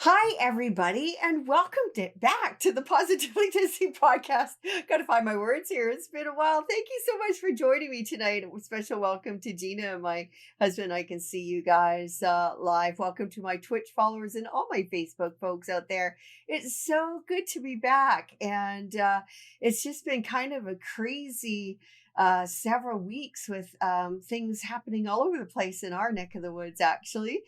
Hi, everybody, and welcome back to the Positively Disney podcast. Got to find my words here. It's been a while. Thank you so much for joining me tonight. A special welcome to Gina and my husband. I can see you guys live. Welcome to my Twitch followers and all my Facebook folks out there. It's so good to be back. And it's just been kind of a crazy several weeks with things happening all over the place in our neck of the woods, actually.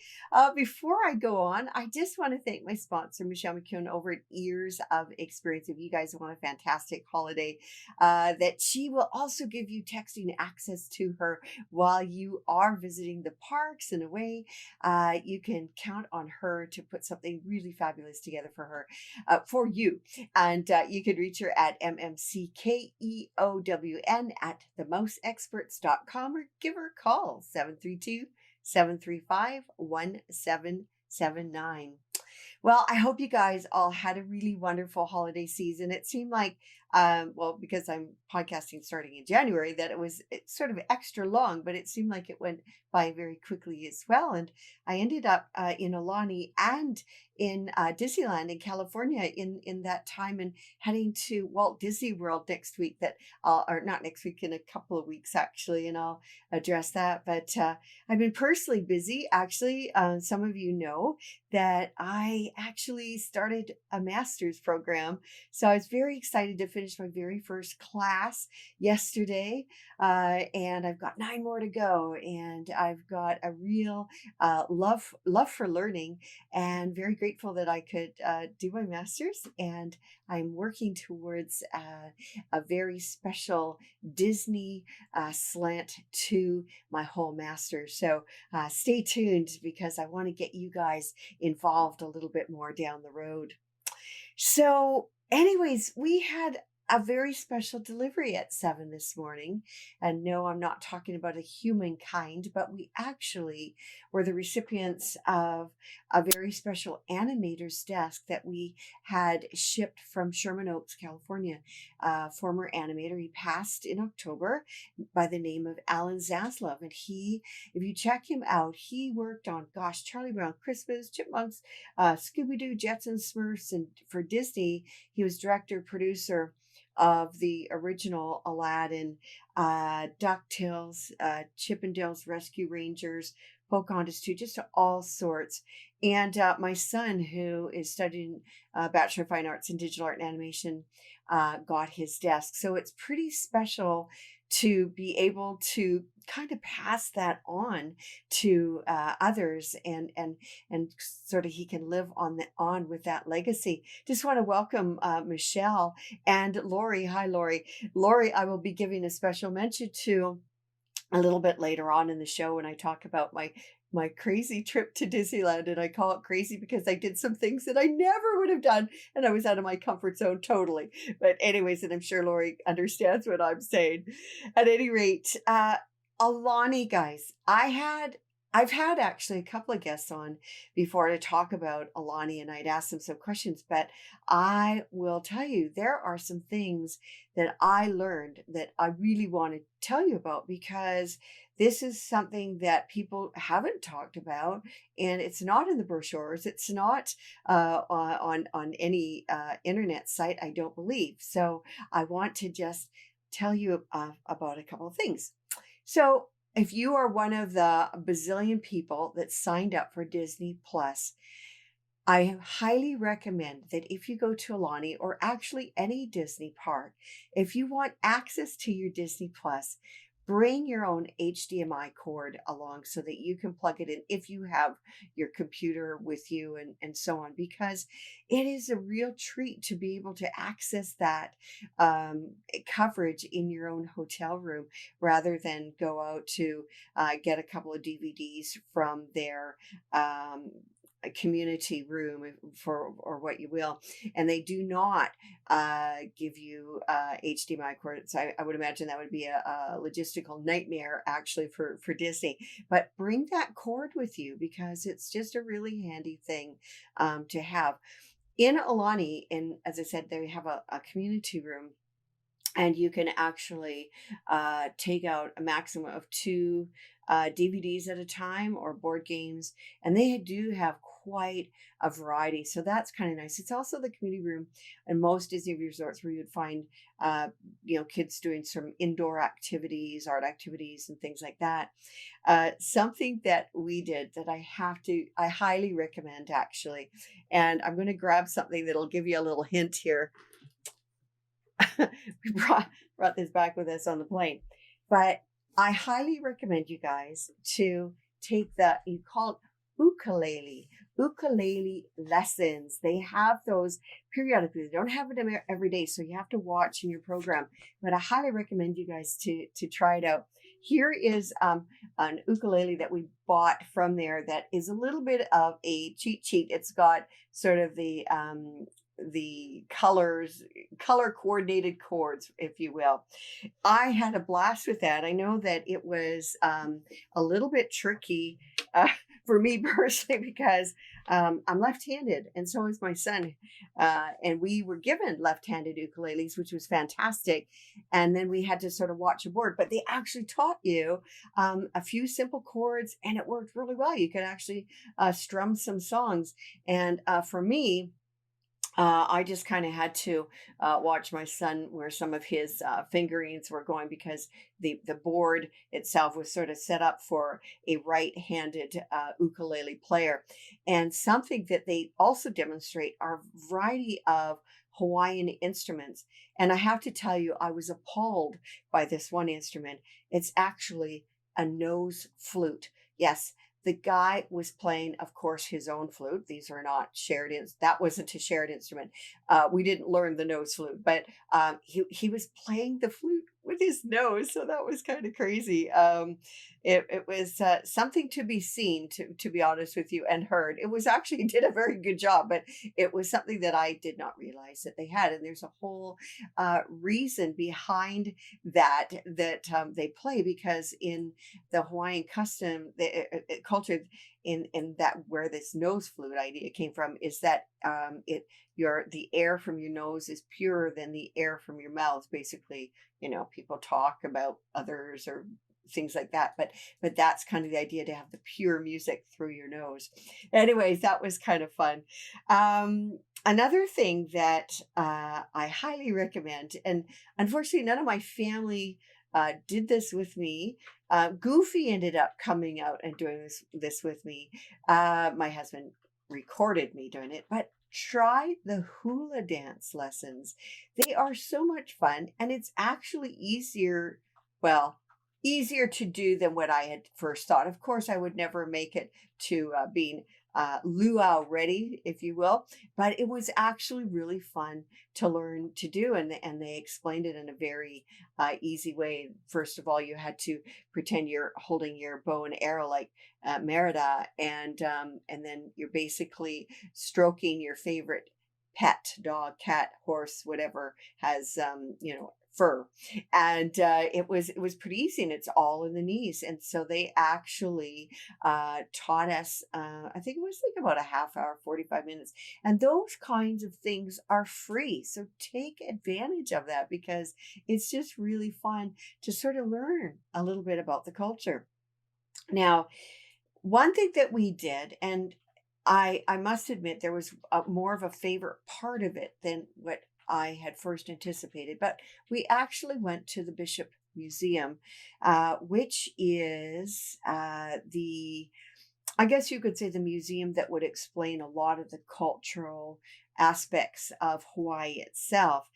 Before I go on, I just want to thank my sponsor, Michelle McKeown, over at Years of Experience. If you guys want a fantastic holiday, that she will also give you texting access to her while you are visiting the parks and away. You can count on her to put something really fabulous together for you. And you can reach her at MMCKEOWN at themouseexperts.com or give her a call, 732-735-1779. Well, I hope you guys all had a really wonderful holiday season. It seemed like, because I'm podcasting starting in January, that it's sort of extra long, but it seemed like it went by very quickly as well. And I ended up in Aulani and in Disneyland in California in that time, and heading to Walt Disney World next week. Or not next week, in a couple of weeks actually, and I'll address that. But I've been personally busy. Actually, some of you know that I actually started a master's program. So I was very excited to finish my very first class yesterday. And I've got 9 more to go. And I've got a real love for learning, and very grateful that I could do my master's. And I'm working towards a very special Disney slant to my whole master. So stay tuned, because I want to get you guys involved a little bit more down the road. So anyways, we had a very special delivery at 7 this morning. And no, I'm not talking about a humankind, but we actually were the recipients of a very special animator's desk that we had shipped from Sherman Oaks, California. Former animator, he passed in October, by the name of Alan Zaslav. And if you check him out, he worked on, Charlie Brown Christmas, Chipmunks, Scooby-Doo, Jetsons, Smurfs, and for Disney, he was director, producer of the original Aladdin, DuckTales, Chip 'n Dale's Rescue Rangers, Pocahontas 2, just all sorts. And my son, who is studying Bachelor of Fine Arts in Digital Art and Animation, got his desk. So it's pretty special to be able to kind of pass that on to others, and sort of he can live on with that legacy. Just want to welcome Michelle and Lori. Hi, Lori. Lori, I will be giving a special mention to a little bit later on in the show when I talk about my crazy trip to Disneyland. And I call it crazy because I did some things that I never would have done, and I was out of my comfort zone totally. But anyways, and I'm sure Lori understands what I'm saying. At any rate, Aulani, guys, I've had actually a couple of guests on before to talk about Aulani, and I'd asked them some questions, but I will tell you, there are some things that I learned that I really want to tell you about, because this is something that people haven't talked about, and it's not in the brochures. It's not on any internet site, I don't believe. So I want to just tell you about a couple of things. So if you are one of the bazillion people that signed up for Disney Plus, I highly recommend that if you go to Aulani, or actually any Disney park, if you want access to your Disney Plus, bring your own HDMI cord along so that you can plug it in if you have your computer with you, and so on, because it is a real treat to be able to access that coverage in your own hotel room, rather than go out to get a couple of DVDs from their a community room, or what you will. And they do not give you HDMI cords. I would imagine that would be a logistical nightmare actually for Disney. But bring that cord with you, because it's just a really handy thing to have. In Aulani, and as I said, they have a community room, and you can actually take out a maximum of 2 DVDs at a time, or board games. And they do have quite a variety. So that's kind of nice. It's also the community room in most Disney resorts where you'd find, kids doing some indoor activities, art activities, and things like that. Something that we did that I highly recommend actually, and I'm going to grab something that'll give you a little hint here. We brought this back with us on the plane, but I highly recommend you guys to take you call it ukulele lessons. They have those periodically. They don't have it every day, so you have to watch in your program. But I highly recommend you guys to try it out. Here is an ukulele that we bought from there that is a little bit of a cheat sheet. It's got sort of the color coordinated chords, if you will. I had a blast with that. I know that it was a little bit tricky for me personally because I'm left-handed and so is my son, and we were given left-handed ukuleles, which was fantastic. And then we had to sort of watch a board, but they actually taught you a few simple chords, and it worked really well. You could actually strum some songs, and for me, I just kind of had to watch my son where some of his fingerings were going because the board itself was sort of set up for a right-handed ukulele player. And something that they also demonstrate are a variety of Hawaiian instruments. And I have to tell you, I was appalled by this one instrument. It's actually a nose flute. Yes, the guy was playing, of course, his own flute. These are not shared. That wasn't a shared instrument. We didn't learn the nose flute, but he was playing the flute with his nose. So that was kind of crazy. It was something to be seen, to be honest with you, and heard. It was actually did a very good job, but it was something that I did not realize that they had. And there's a whole reason behind that they play, because in the Hawaiian custom, the culture, in that where this nose flute idea came from is that the air from your nose is purer than the air from your mouth. Basically, people talk about others or things like that, but that's kind of the idea, to have the pure music through your nose. Anyways, that was kind of fun. Another thing that I highly recommend, and unfortunately none of my family did this with me. Goofy ended up coming out and doing this with me. My husband recorded me doing it, but try the hula dance lessons. They are so much fun, and it's actually easier to do than what I had first thought. Of course, I would never make it to being luau ready, if you will, but it was actually really fun to learn to do, and they explained it in a very easy way. First of all, you had to pretend you're holding your bow and arrow like Merida, and then you're basically stroking your favorite pet, dog, cat, horse, whatever has fur. And it was pretty easy, and it's all in the knees. And so they actually taught us, I think it was like about a half hour, 45 minutes. And those kinds of things are free. So take advantage of that, because it's just really fun to sort of learn a little bit about the culture. Now, one thing that we did, and I must admit there was more of a favorite part of it than what I had first anticipated, but we actually went to the Bishop Museum, which is I guess you could say, the museum that would explain a lot of the cultural aspects of Hawaii itself.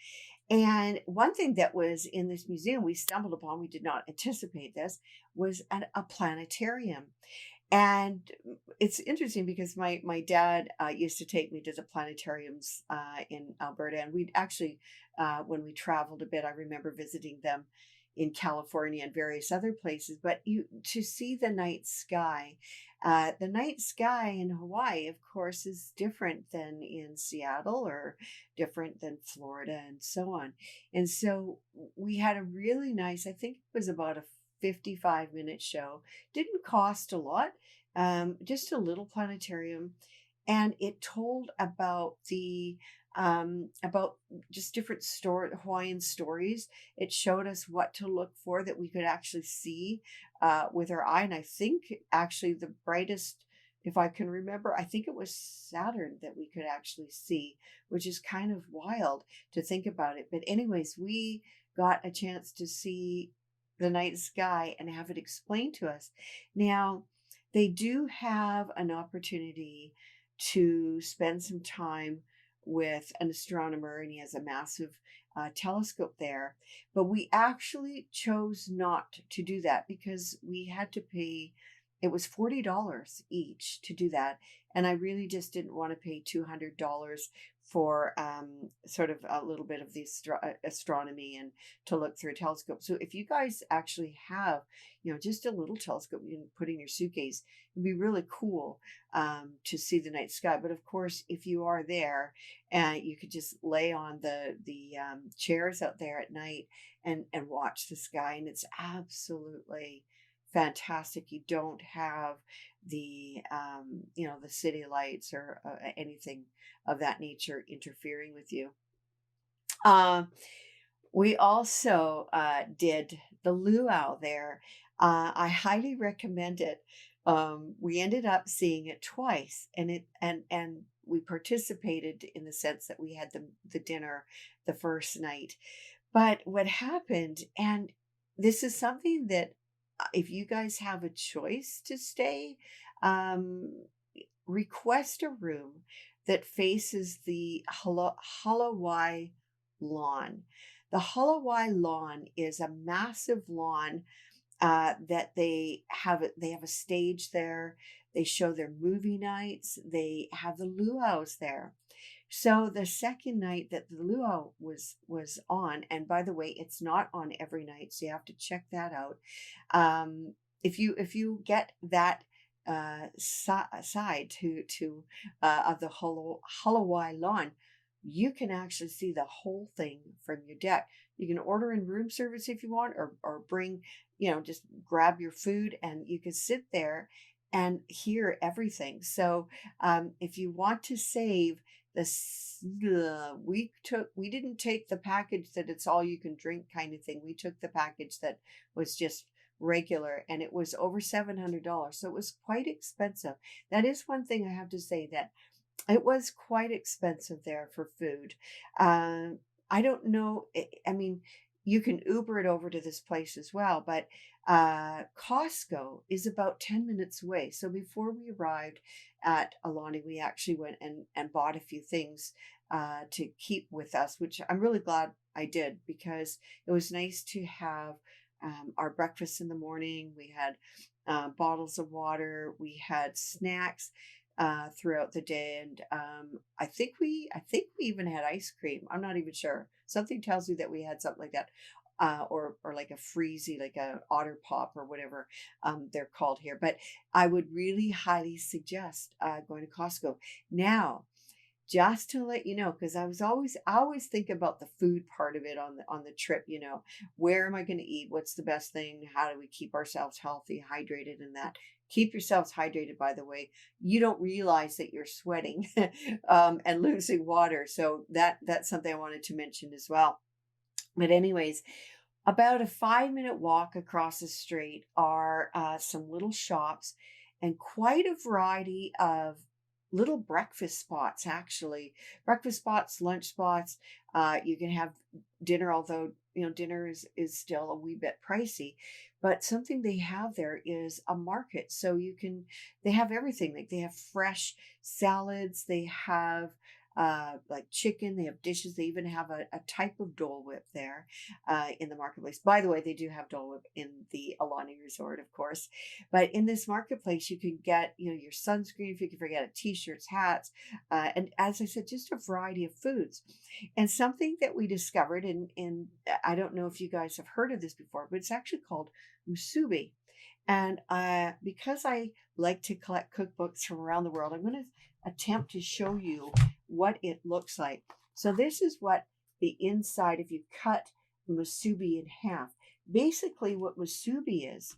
And one thing that was in this museum we stumbled upon, we did not anticipate this, was a planetarium. And it's interesting because my dad used to take me to the planetariums in Alberta. And we'd actually, when we traveled a bit, I remember visiting them in California and various other places. But to see the night sky in Hawaii, of course, is different than in Seattle or different than Florida and so on. And so we had a really nice, I think it was about a 55-minute show. Didn't cost a lot, just a little planetarium, and it told about about just different Hawaiian stories. It showed us what to look for that we could actually see with our eye. And I think actually the brightest if I can remember, I think it was Saturn that we could actually see, which is kind of wild to think about it. But anyways, we got a chance to see the night sky and have it explained to us. Now, they do have an opportunity to spend some time with an astronomer, and he has a massive telescope there. But we actually chose not to do that because we had to pay, it was $40 each to do that. And I really just didn't want to pay $200 for sort of a little bit of the astronomy and to look through a telescope. So if you guys actually have, just a little telescope you can put in your suitcase, it'd be really cool to see the night sky. But of course, if you are there, you could just lay on the chairs out there at night and watch the sky, and it's absolutely fantastic. You don't have the the city lights or anything of that nature interfering with you. We also did the luau there. I highly recommend it. We ended up seeing it twice, and we participated in the sense that we had the dinner the first night. But what happened, and this is something that if you guys have a choice to stay, um, request a room that faces the Hawaii lawn. The Hawaii lawn is a massive lawn that they have. They have a stage there. They show their movie nights. They have the luau's there. So the second night that the luau was on, and by the way, it's not on every night, so you have to check that out. If you get that side to of the Hawaii lawn, you can actually see the whole thing from your deck. You can order in room service if you want, or bring, just grab your food and you can sit there and hear everything. So if you want to save this, we didn't take the package that it's all you can drink kind of thing. We took the package that was just regular, and it was over $700, so it was quite expensive. That is one thing I have to say, that it was quite expensive there for food. I don't know. I mean, you can Uber it over to this place as well, but Costco is about 10 minutes away. So before we arrived at Aulani, we actually went and bought a few things to keep with us, which I'm really glad I did, because it was nice to have our breakfast in the morning. We had bottles of water. We had snacks throughout the day, and I think we even had ice cream. I'm not even sure. Something tells me that we had something like that, or like a freezy, like a otter pop or whatever they're called here. But I would really highly suggest going to Costco now. Just to let you know, because I always think about the food part of it on the trip. Where am I going to eat? What's the best thing? How do we keep ourselves healthy, hydrated, and that? Keep yourselves hydrated, by the way. You don't realize that you're sweating and losing water. So that's something I wanted to mention as well. But anyways, about a 5-minute walk across the street are some little shops and quite a variety of little breakfast spots, actually. Breakfast spots, lunch spots. You can have dinner, although dinner is still a wee bit pricey. But something they have there is a market. So they have everything. Like, they have fresh salads, they have like chicken, they have dishes, they even have a type of Dole Whip there in the marketplace. By the way, they do have Dole Whip in the Aulani Resort, of course. But in this marketplace, you can get your sunscreen, if you can forget it, t-shirts, hats, and as I said, just a variety of foods. And something that we discovered, and I don't know if you guys have heard of this before, but it's actually called musubi. And because I like to collect cookbooks from around the world, I'm going to attempt to show you what it looks like. So this is what the inside, if you cut musubi in half. Basically what musubi is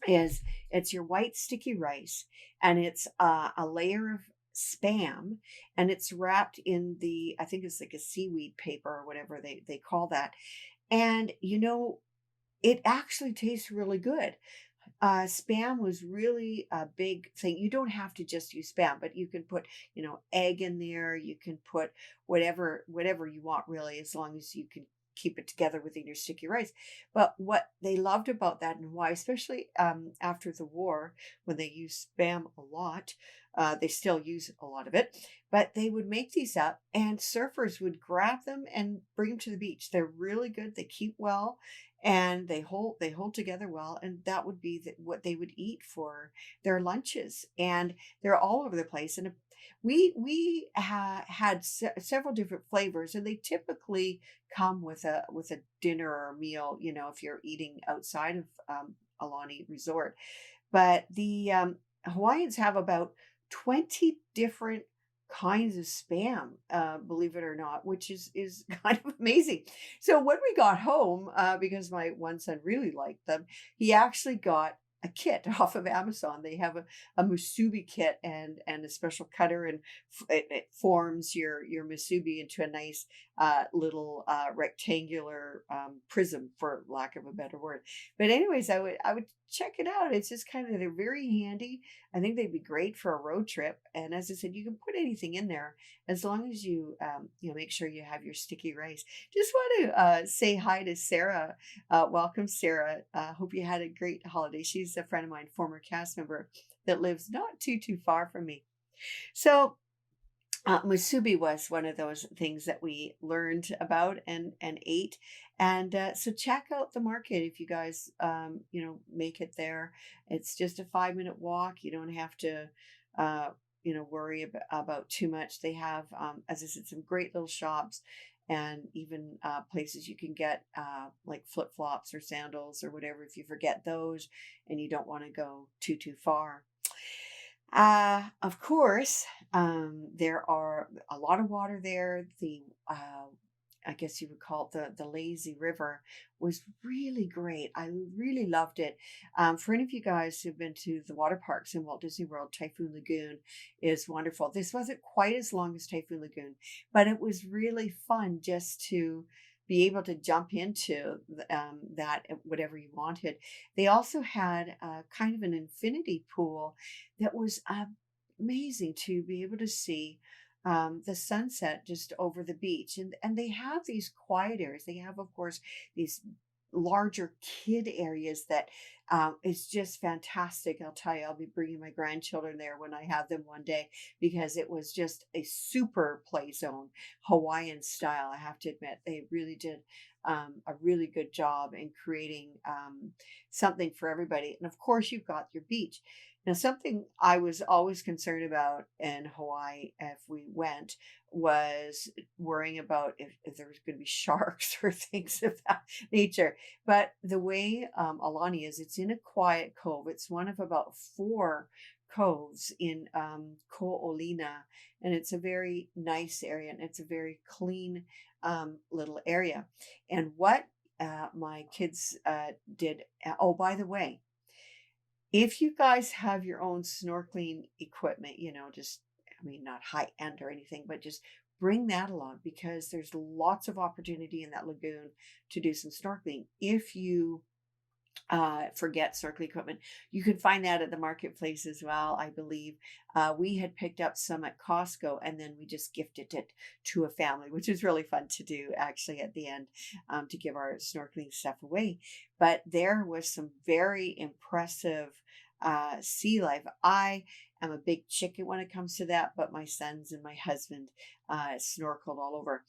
it's your white sticky rice, and it's a layer of spam, and it's wrapped in I think it's like a seaweed paper or whatever they call that. And it actually tastes really good. Spam was really a big thing. You don't have to just use spam, but you can put, egg in there. You can put whatever you want, really, as long as you can keep it together within your sticky rice. But what they loved about that and why, especially after the war, when they used spam a lot, they still use a lot of it, but they would make these up and surfers would grab them and bring them to the beach. They're really good. They keep well and they hold together well, and that would be what they would eat for their lunches, and they're all over the place. And we had several different flavors, and they typically come with a dinner or a meal, if you're eating outside of Aulani Resort. But the Hawaiians have about 20 different kinds of spam, believe it or not, which is kind of amazing. So when we got home, because my one son really liked them, he actually got a kit off of Amazon. They have a musubi kit and a special cutter, and it forms your musubi into a nice little rectangular prism, for lack of a better word. But anyways, I would check it out. It's just kind of, they're very handy. I think they'd be great for a road trip. And as I said, you can put anything in there as long as you make sure you have your sticky rice. Just want to say hi to Sarah. Welcome, Sarah. Hope you had a great holiday. She's a friend of mine, former cast member that lives not too far from me. So musubi was one of those things that we learned about and ate. And so check out the market if you guys, make it there. It's just a 5-minute walk. You don't have to, worry about too much. They have, as I said, some great little shops and even places you can get like flip flops or sandals or whatever if you forget those and you don't want to go too far. Of course, there are a lot of water there. I guess you would call it the lazy river was really great. I really loved it. For any of you guys who've been to the water parks in Walt Disney World, Typhoon Lagoon is wonderful. This wasn't quite as long as Typhoon Lagoon, but it was really fun just to be able to jump into that whatever you wanted. They also had kind of an infinity pool that was amazing to be able to see the sunset just over the beach. And they have these quiet areas. They have, of course, these larger kid areas that is just fantastic. I'll tell you, I'll be bringing my grandchildren there when I have them one day because it was just a super play zone, Hawaiian style. I have to admit, they really did a really good job in creating something for everybody. And of course, you've got your beach. Now, something I was always concerned about in Hawaii if we went was worrying about if there was going to be sharks or things of that nature. But the way Aulani is, it's in a quiet cove. It's one of about 4 coves in Ko'olina, and it's a very nice area, and it's a very clean little area. And what my kids did, oh, by the way, if you guys have your own snorkeling equipment, just, I mean, not high end or anything, but just bring that along because there's lots of opportunity in that lagoon to do some snorkeling. If you forget snorkeling equipment, you can find that at the marketplace as well, I believe. We had picked up some at Costco and then we just gifted it to a family, which is really fun to do actually at the end, to give our snorkeling stuff away. But there was some very impressive sea life. I am a big chicken when it comes to that, but my sons and my husband snorkeled all over.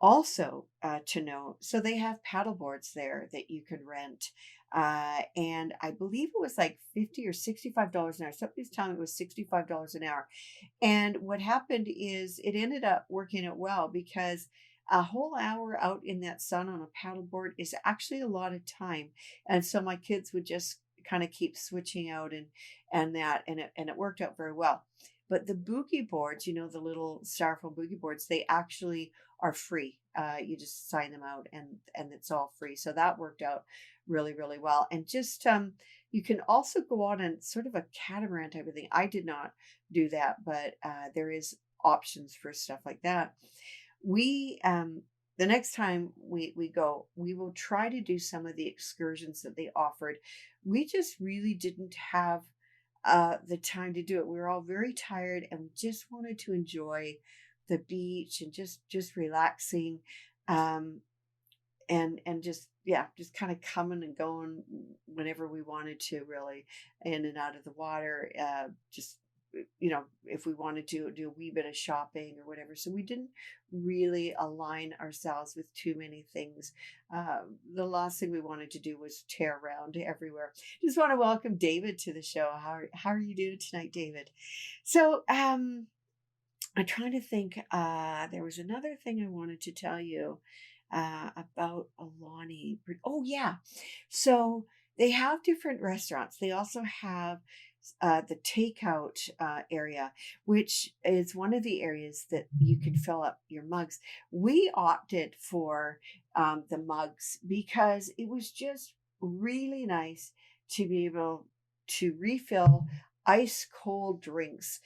Also, to know, so they have paddle boards there that you can rent. And I believe it was like $50 or $65 an hour. Somebody's telling me it was $65 an hour. And what happened is it ended up working out well because a whole hour out in that sun on a paddleboard is actually a lot of time. And so my kids would just kind of keep switching out and it worked out very well. But the boogie boards, the little styrofoam boogie boards, they actually are free. You just sign them out and it's all free. So that worked out really, really well. And just you can also go on and sort of a catamaran type of thing. I did not do that, but there is options for stuff like that. We the next time we go, we will try to do some of the excursions that they offered. We just really didn't have the time to do it. We were all very tired and we just wanted to enjoy the beach and just relaxing. Um, and just yeah, just kind of coming and going whenever we wanted to, really, in and out of the water. Just if we wanted to do a wee bit of shopping or whatever. So we didn't really align ourselves with too many things. The last thing we wanted to do was tear around everywhere. Just want to welcome David to the show. How are you doing tonight, David? So I'm trying to think. There was another thing I wanted to tell you about Aulani. Oh, yeah. So they have different restaurants. They also have the takeout area, which is one of the areas that you can fill up your mugs. We opted for the mugs because it was just really nice to be able to refill ice cold drinks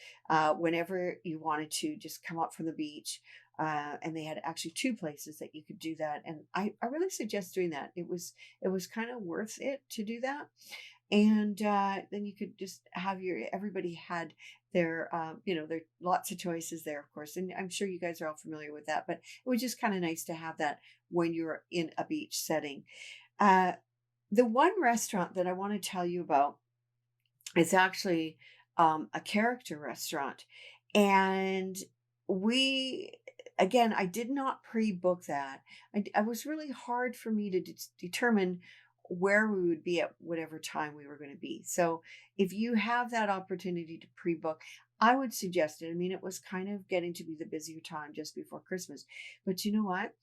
whenever you wanted to just come up from the beach. And they had actually two places that you could do that, and I really suggest doing that. It was kind of worth it to do that, and then you could just have everybody had their there lots of choices there, of course, and I'm sure you guys are all familiar with that, but it was just kind of nice to have that when you're in a beach setting. uh, the one restaurant that I want to tell you about, it's actually a character restaurant. And we, again, I did not pre book that. I was really hard for me to determine where we would be at whatever time we were going to be. So if you have that opportunity to pre book, I would suggest it. I mean, it was kind of getting to be the busier time just before Christmas. But you know what?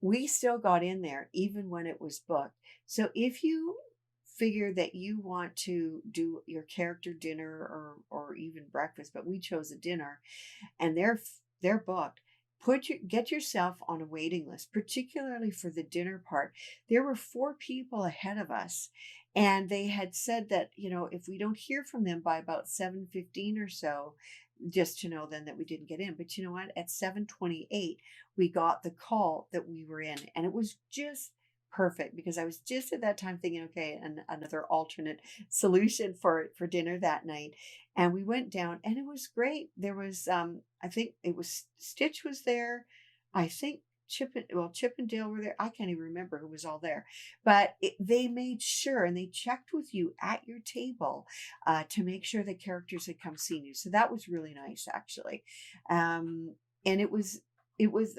We still got in there even when it was booked. So if you figure that you want to do your character dinner or even breakfast, but we chose a dinner and they're booked, get yourself on a waiting list, particularly for the dinner part. There were 4 people ahead of us, and they had said that if we don't hear from them by about 7:15 or so, just to know then that we didn't get in. But you know what, at 7:28 we got the call that we were in, and it was just perfect because I was just at that time thinking, okay, and another alternate solution for dinner that night. And we went down and it was great. There was I think it was Stitch was there. I think Chip and Dale were there. I can't even remember who was all there, but they made sure and they checked with you at your table to make sure the characters had come seen you. So that was really nice, actually. And it was,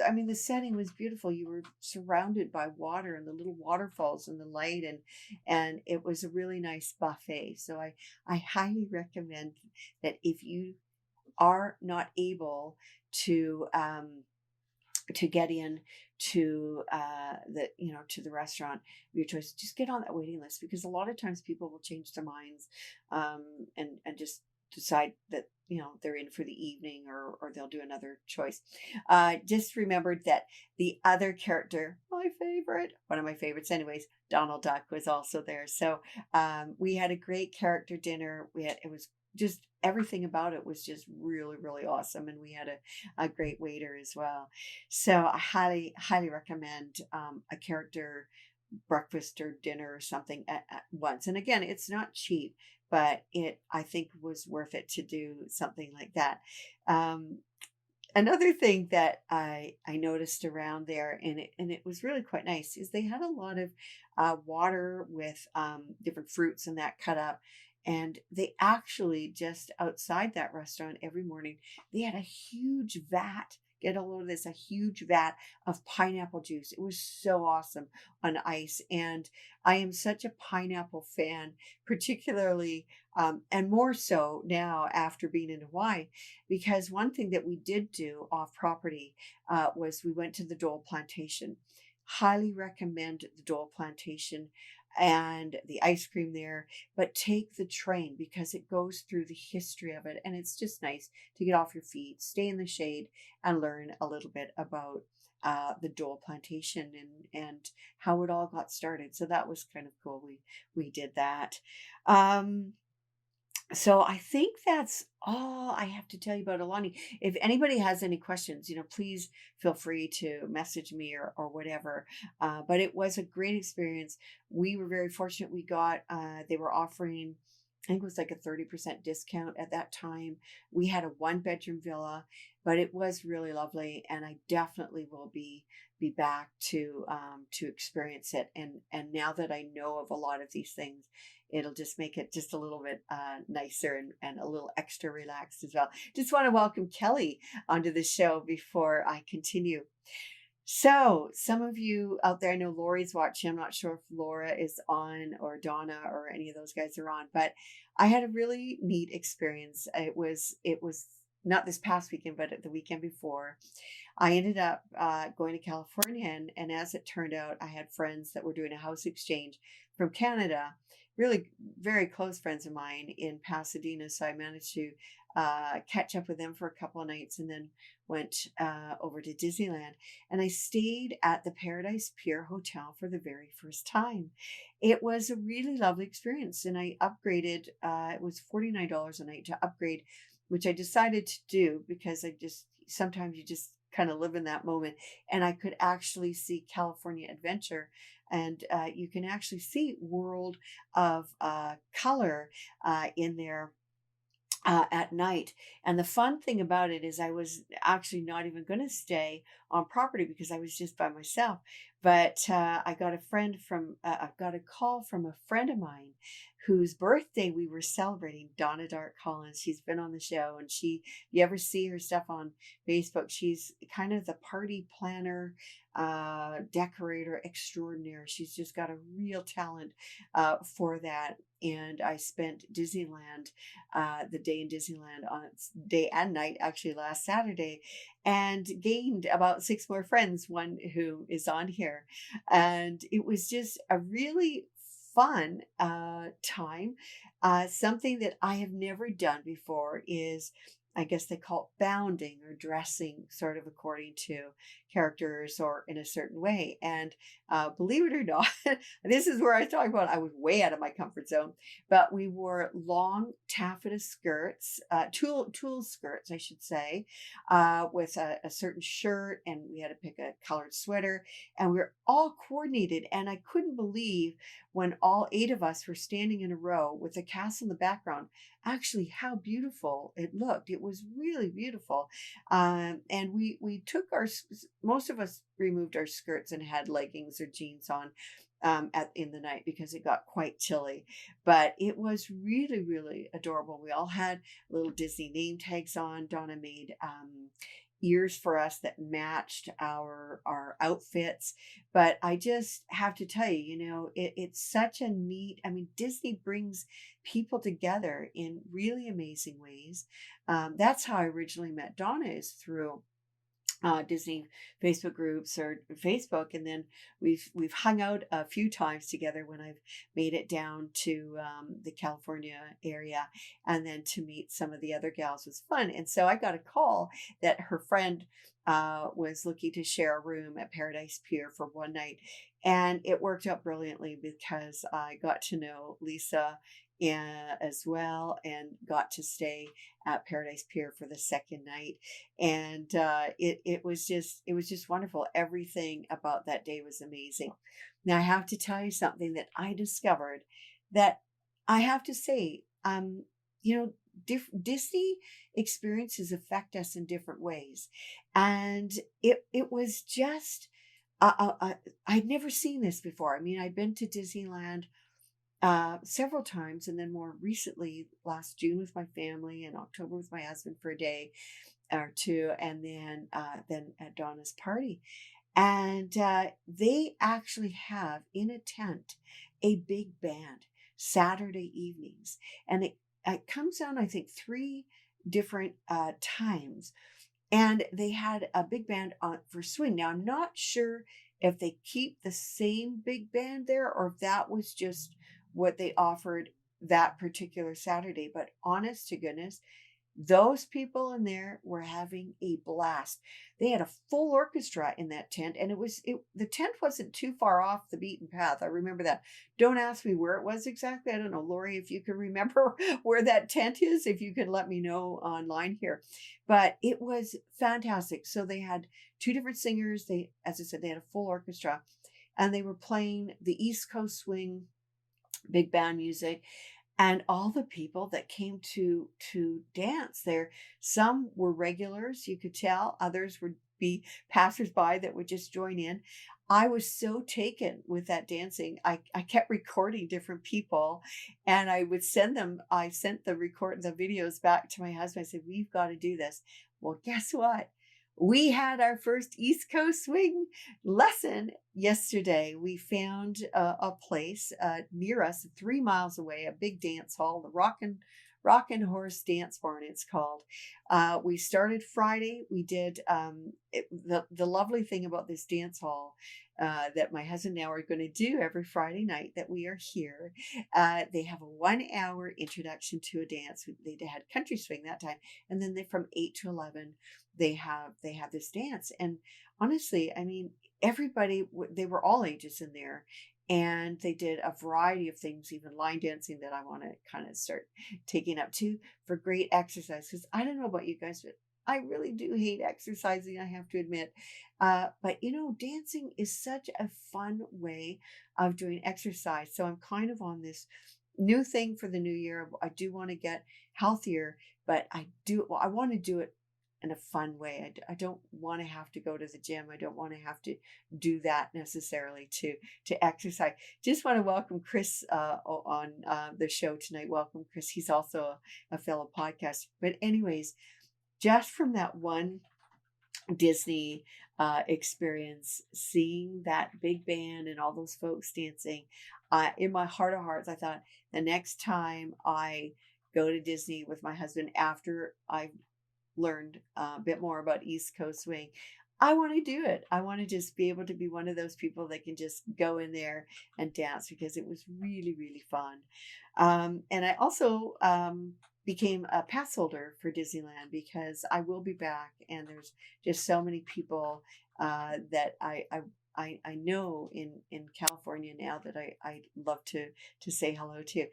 I mean, the setting was beautiful. You were surrounded by water and the little waterfalls and the light, and it was a really nice buffet. So I highly recommend that if you are not able to get in to the restaurant of your choice, just get on that waiting list, because a lot of times people will change their minds and just decide that they're in for the evening, or they'll do another choice. Just remembered that the other character, one of my favorites anyways, Donald Duck, was also there. So we had a great character dinner. It was just, everything about it was just really, really awesome, and we had a great waiter as well. So I highly recommend a character breakfast or dinner or something at once. And again, it's not cheap, but I think was worth it to do something like that. Um, Another thing that I noticed around there, and it was really quite nice, is they had a lot of water with different fruits and that cut up. And they actually, just outside that restaurant every morning, they had a huge vat. Get a load of this, a huge vat of pineapple juice. It was so awesome on ice. And I am such a pineapple fan, particularly and more so now after being in Hawaii, because one thing that we did do off property was we went to the Dole Plantation. Highly recommend the Dole Plantation and the ice cream there, but take the train because it goes through the history of it, and it's just nice to get off your feet, stay in the shade, and learn a little bit about the Dole Plantation and how it all got started. So that was kind of cool. We did that. Um, So I think that's all I have to tell you about Alani. If anybody has any questions, please feel free to message me or whatever. But it was a great experience. We were very fortunate. They were offering, I think it was like a 30% discount at that time. We had a 1 bedroom villa, but it was really lovely. And I definitely will be back to experience it. And now that I know of a lot of these things, it'll just make it just a little bit nicer and a little extra relaxed as well. Just want to welcome Kelly onto the show before I continue. So, some of you out there, I know Lori's watching. I'm not sure if Laura is on or Donna or any of those guys are on, but I had a really neat experience. It was not this past weekend, but the weekend before. I ended up going to California, and as it turned out, I had friends that were doing a house exchange from Canada, really very close friends of mine in Pasadena. So I managed to catch up with them for a couple of nights and then went over to Disneyland. And I stayed at the Paradise Pier Hotel for the very first time. It was a really lovely experience, and I upgraded. It was $49 a night to upgrade, which I decided to do because I just sometimes you just kind of live in that moment. And I could actually see California Adventure, and you can actually see World of Color in there at night. And the fun thing about it is I was actually not even going to stay on property because I was just by myself. But I got a call from a friend of mine whose birthday we were celebrating, Donna Dark Collins. She's been on the show, and you ever see her stuff on Facebook, she's kind of the party planner, decorator extraordinaire. She's just got a real talent for that. And I spent the day in Disneyland on day and night, actually last Saturday, and gained about 6 more friends, one who is on here. And it was just a really fun time. Something that I have never done before is, I guess they call it bounding or dressing, sort of according to characters or in a certain way. And believe it or not, this is where I was talking about I was way out of my comfort zone. But we wore long taffeta skirts, tulle skirts, I should say, with a certain shirt, and we had to pick a colored sweater, and we were all coordinated. And I couldn't believe when all 8 of us were standing in a row with the cast in the background, actually how beautiful it looked. It was really beautiful. And we took most of us removed our skirts and had leggings or jeans on in the night because it got quite chilly. But it was really, really adorable. We all had little Disney name tags on. Donna made ears for us that matched our outfits. But I just have to tell you, it's such a neat, I mean, Disney brings people together in really amazing ways. That's how I originally met Donna, is through Disney Facebook groups or Facebook, and then we've hung out a few times together when I've made it down to the California area, and then to meet some of the other gals was fun. And so I got a call that her friend was looking to share a room at Paradise Pier for one night, and it worked out brilliantly because I got to know Lisa. As well, and got to stay at Paradise Pier for the second night, and it was just wonderful. Everything about that day was amazing. Now I have to tell you something that I discovered that I have to say, you know, Disney experiences affect us in different ways, and it was just. I'd never seen this before. I mean, I'd been to Disneyland several times, and then more recently, last June with my family, and October with my husband for a day or two, and then at Donna's party. And they actually have in a tent a big band Saturday evenings, and it comes on, I think, 3 different times, and they had a big band on for swing. Now I'm not sure if they keep the same big band there or if that was just what they offered that particular Saturday, but honest to goodness, Those people in there were having a blast. They had a full orchestra in that tent, and the tent wasn't too far off the beaten path. I remember that. Don't ask me where it was exactly. I don't know, Lori, if you can remember where that tent is, if you can let me know online here. But it was fantastic. So they had two different singers. They, as I said, they had a full orchestra, and they were playing the East Coast swing big band music, and all the people that came to dance there. Some were regulars, you could tell. Others would be passersby that would just join in. I was so taken with that dancing. I kept recording different people, and I sent the videos back to my husband. I said, we've got to do this. Well, guess what? We had our first East Coast swing lesson yesterday. We found a place near us, 3 miles away, a big dance hall, the Rockin' Horse Dance Barn, it's called. We started Friday. We did the lovely thing about this dance hall that my husband and I are going to do every Friday night that we are here. They have a 1 hour introduction to a dance. They had country swing that time, and then from 8 to 11 they have this dance. And honestly, I mean, everybody, they were all ages in there, and they did a variety of things, even line dancing that I want to kind of start taking up too, for great exercise. Because I don't know about you guys, but I really do hate exercising, I have to admit. But dancing is such a fun way of doing exercise. So I'm kind of on this new thing for the new year. I do want to get healthier, but I want to do it in a fun way. I don't want to have to go to the gym. I don't want to have to do that necessarily to exercise. Just want to welcome Chris on the show tonight. Welcome, Chris. He's also a fellow podcaster. But anyways, just from that one Disney experience, seeing that big band and all those folks dancing, in my heart of hearts, I thought the next time I go to Disney with my husband after I learned a bit more about East Coast swing, I want to do it. I want to just be able to be one of those people that can just go in there and dance, because it was really, really fun. And I also became a pass holder for Disneyland, because I will be back, and there's just so many people that I know in California now that I love to say hello to.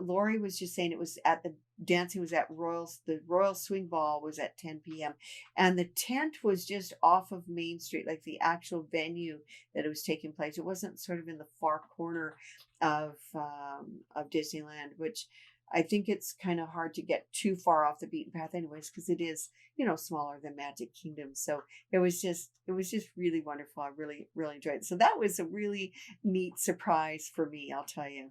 Lori was just saying it was at the dancing was at the Royal Swing Ball was at 10 p.m. and the tent was just off of Main Street, like the actual venue that it was taking place. It wasn't sort of in the far corner of Disneyland, which I think it's kind of hard to get too far off the beaten path anyways, because it is, smaller than Magic Kingdom. So it was just really wonderful. I really, really enjoyed it. So that was a really neat surprise for me, I'll tell you.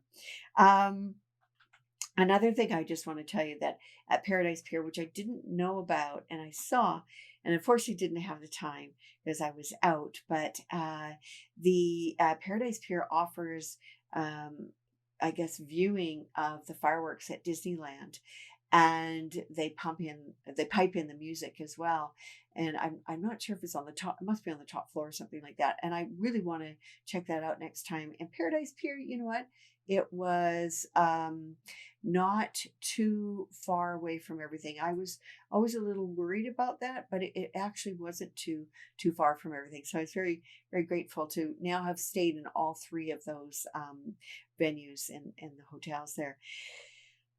Another thing I just want to tell you, that at Paradise Pier, which I didn't know about and I saw, and unfortunately didn't have the time because I was out, but the Paradise Pier offers, I guess, viewing of the fireworks at Disneyland, and they pipe in the music as well. And I'm not sure if it's on the top. It must be on the top floor or something like that. And I really want to check that out next time. And Paradise Pier, you know what? It was not too far away from everything. I was always a little worried about that, but it actually wasn't too far from everything. So I was very, very grateful to now have stayed in all three of those venues and the hotels there.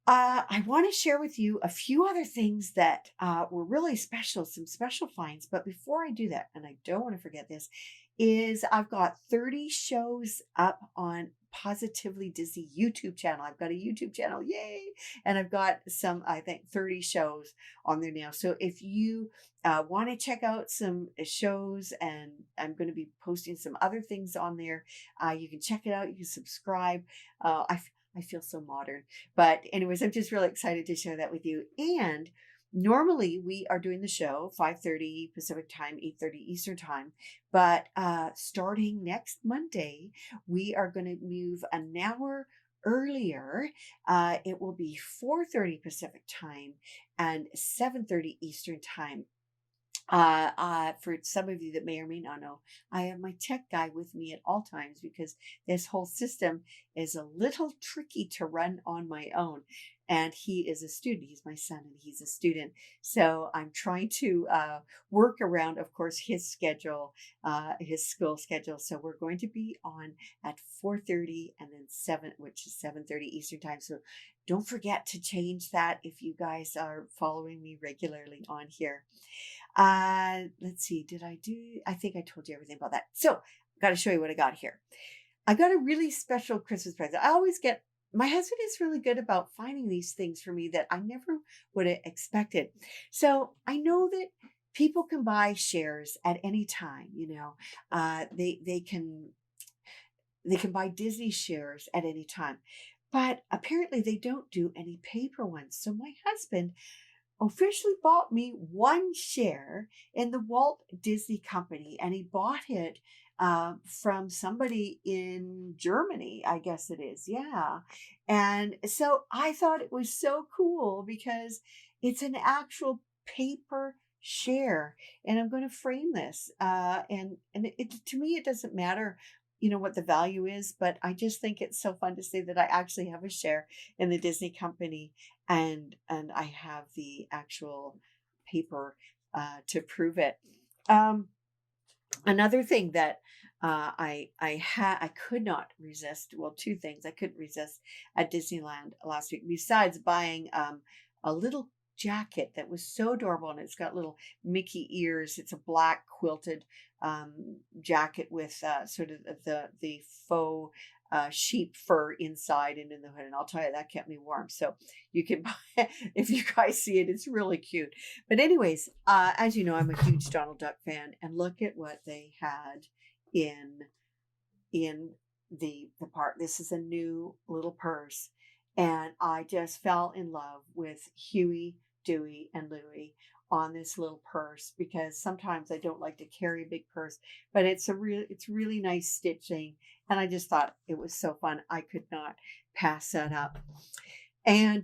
I want to share with you a few other things that were really special, some special finds. But before I do that, and I don't want to forget this, is I've got 30 shows up on Positively Disney YouTube channel. I've got a YouTube channel, yay! And I've got some, I think, 30 shows on there now. So if you want to check out some shows, and I'm going to be posting some other things on there, you can check it out. You can subscribe. I feel so modern. But anyways, I'm just really excited to share that with you. And normally we are doing the show 5:30 Pacific time, 8:30 Eastern time. But starting next Monday, we are going to move an hour earlier. It will be 4:30 Pacific time and 7:30 Eastern time. For some of you that may or may not know, I have my tech guy with me at all times, because this whole system is a little tricky to run on my own. and he is a student. He's my son, and he's a student. So I'm trying to work around, of course, his schedule, his school schedule. So we're going to be on at 4:30 and then 7, which is 7:30 Eastern time. So don't forget to change that if you guys are following me regularly on here. Let's see. I think I told you everything about that. So I've got to show you what I got here. I got a really special Christmas present. My husband is really good about finding these things for me that I never would have expected. So I know that people can buy shares at any time, they can buy Disney shares at any time. But apparently they don't do any paper ones. So my husband officially bought me one share in the Walt Disney Company, and he bought it from somebody in Germany, I guess it is. Yeah. And so I thought it was so cool because it's an actual paper share, and I'm going to frame this. To me, it doesn't matter, what the value is, but I just think it's so fun to say that I actually have a share in the Disney Company, and I have the actual paper to prove it. Another thing that I could not resist. Well, two things I couldn't resist at Disneyland last week. Besides buying a little jacket that was so adorable, and it's got little Mickey ears. It's a black quilted jacket with sort of the faux sheep fur inside and in the hood. And I'll tell you, that kept me warm. So you can buy, if you guys see it, it's really cute. But anyways, as you know, I'm a huge Donald Duck fan, and look at what they had in the park. This is a new little purse, and I just fell in love with Huey, Dewey, and Louie on this little purse, because sometimes I don't like to carry a big purse, but it's really nice stitching, and I just thought it was so fun. I could not pass that up. And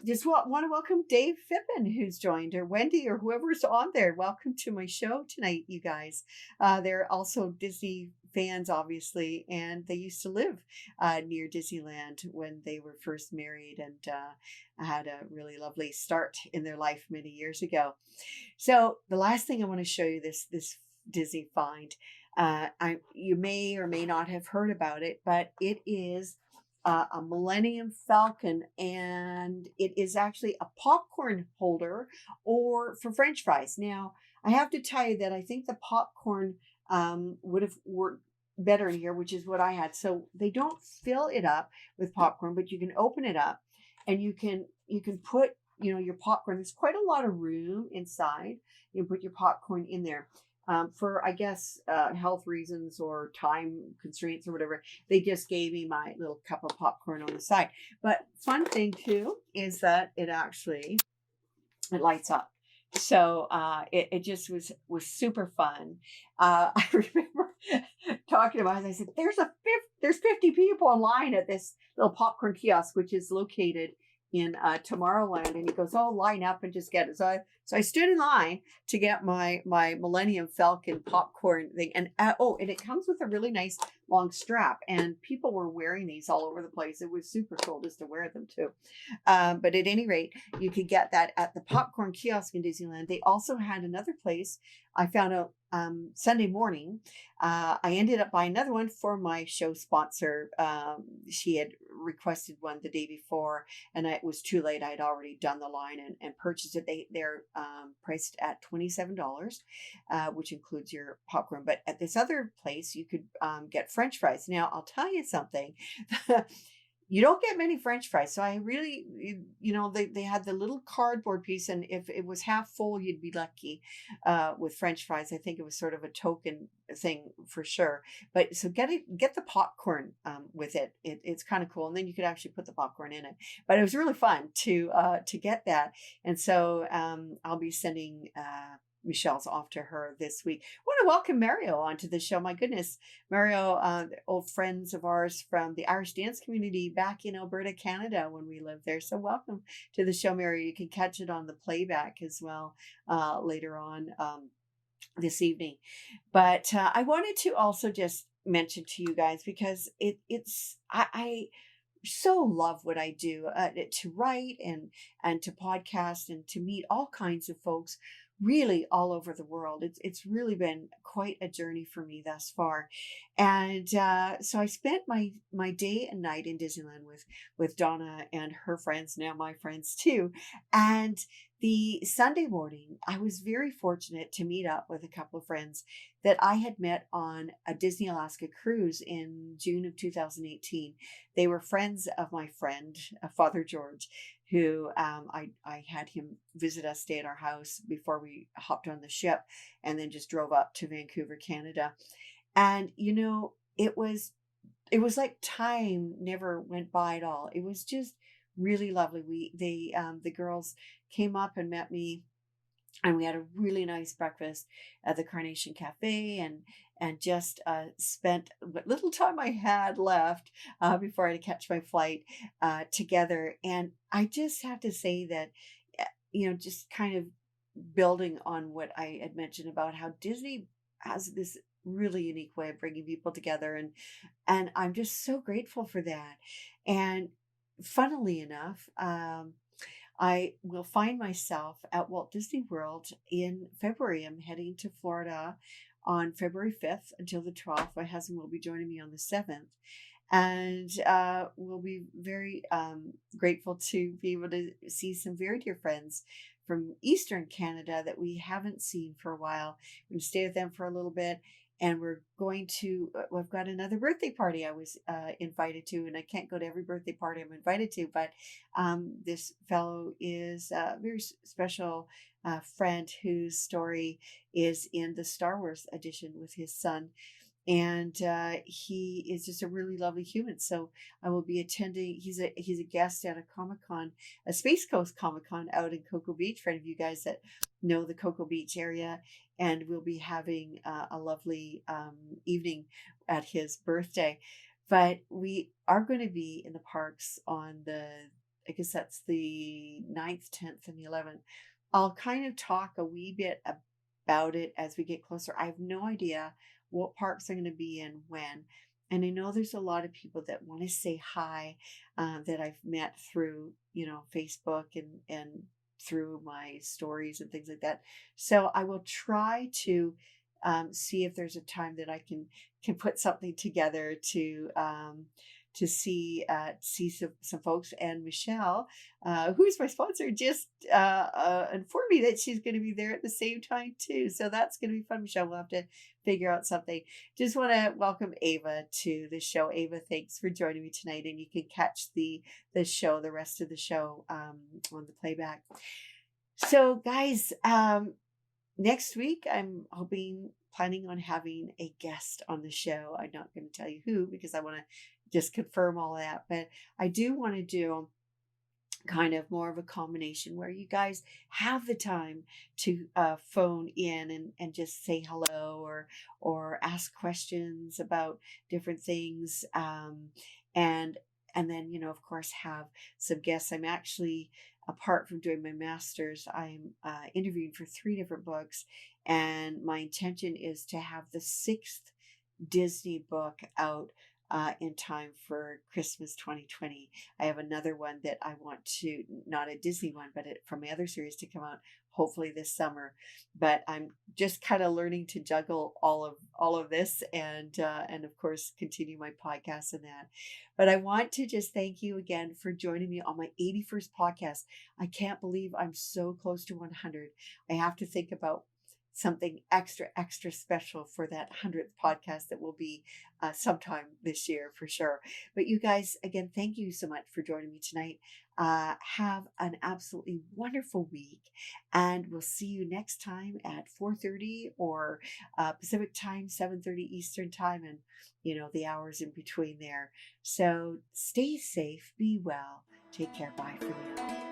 just want to welcome Dave Fippen, who's joined, or Wendy, or whoever's on there. Welcome to my show tonight, you guys. They're also Disney fans, obviously, and they used to live near Disneyland when they were first married, and had a really lovely start in their life many years ago. So the last thing I want to show you, this Disney find. You may or may not have heard about it, but it is a Millennium Falcon, and it is actually a popcorn holder or for French fries. Now, I have to tell you that I think the popcorn would have worked better in here, which is what I had. So they don't fill it up with popcorn, but you can open it up, and you can put your popcorn. There's quite a lot of room inside. You can put your popcorn in there. For, I guess, health reasons or time constraints or whatever, they just gave me my little cup of popcorn on the side. But fun thing too is that it lights up. So it just was super fun. I remember talking about it. I said, there's 50 people in line at this little popcorn kiosk, which is located in Tomorrowland, and he goes, "Oh, line up and just get it." So I stood in line to get my Millennium Falcon popcorn thing, and and it comes with a really nice long strap, and people were wearing these all over the place. It was super cool just to wear them too. But at any rate, you could get that at the popcorn kiosk in Disneyland. They also had another place I found out Sunday morning. I ended up buying another one for my show sponsor. She had requested one the day before, and it was too late. I had already done the line and purchased it. They're priced at $27, which includes your popcorn. But at this other place, you could get French fries. Now, I'll tell you something. You don't get many French fries. So I really, they had the little cardboard piece, and if it was half full, you'd be lucky with French fries. I think it was sort of a token thing for sure. But so get the popcorn with it. It's kind of cool, and then you could actually put the popcorn in it. But it was really fun to get that, and so I'll be sending Michelle's off to her this week. I want to welcome Mario onto the show. My goodness, Mario, old friends of ours from the Irish dance community back in Alberta, Canada, when we lived there. So welcome to the show, Mario. You can catch it on the playback as well later on this evening. But I wanted to also just mention to you guys, because so love what I do, to write and to podcast and to meet all kinds of folks really all over the world. It's really been quite a journey for me thus far. And so I spent my day and night in Disneyland with Donna and her friends, now my friends too. And the Sunday morning, I was very fortunate to meet up with a couple of friends that I had met on a Disney Alaska cruise in June of 2018. They were friends of my friend, Father George, who I had him visit us, stay at our house before we hopped on the ship, and then just drove up to Vancouver, Canada. And it was like time never went by at all. It was just really lovely. The girls came up and met me, and we had a really nice breakfast at the Carnation Cafe, and just spent what little time I had left before I had to catch my flight together. And I just have to say that, just kind of building on what I had mentioned about how Disney has this really unique way of bringing people together, and I'm just so grateful for that. And funnily enough, I will find myself at Walt Disney World in February. I'm heading to Florida on February 5th until the 12th. My husband will be joining me on the 7th. And we'll be very grateful to be able to see some very dear friends from Eastern Canada that we haven't seen for a while. We're going to stay with them for a little bit. And we're going to, we've got another birthday party I was invited to, and I can't go to every birthday party I'm invited to, but this fellow is a very special friend whose story is in the Star Wars edition with his son. And he is just a really lovely human. So I will be attending. He's a guest at a Comic-Con, a Space Coast Comic-Con out in Cocoa Beach. For any of you guys that know the Cocoa Beach area, and we'll be having a lovely evening at his birthday. But we are going to be in the parks on I guess that's the 9th, 10th, and the 11th. I'll kind of talk a wee bit about it as we get closer. I have no idea what parks I'm going to be in when. And I know there's a lot of people that want to say hi that I've met through, Facebook and through my stories and things like that. So I will try to see if there's a time that I can put something together to see some folks. And Michelle, who is my sponsor, just informed me that she's going to be there at the same time too. So that's going to be fun, Michelle. We'll have to figure out something. Just want to welcome Ava to the show. Ava, thanks for joining me tonight, and you can catch the rest of the show on the playback. So guys, next week I'm planning on having a guest on the show. I'm not going to tell you who because I want to just confirm all that, but I do want to do kind of more of a combination where you guys have the time to phone in and just say hello or ask questions about different things, and then of course have some guests. I'm actually, apart from doing my master's, I'm interviewing for 3 different books, and my intention is to have the 6th Disney book out in time for Christmas 2020. I have another one that I want to, not a Disney one, but from my other series to come out hopefully this summer. But I'm just kind of learning to juggle all of this, and of course continue my podcast and that. But I want to just thank you again for joining me on my 81st podcast. I can't believe I'm so close to 100. I have to think about something extra special for that 100th podcast that will be sometime this year for sure. But you guys, again, thank you so much for joining me tonight. Have an absolutely wonderful week, and we'll see you next time at 4:30 or Pacific time, 7:30 Eastern time, and the hours in between there. So stay safe, be well, take care, bye for now.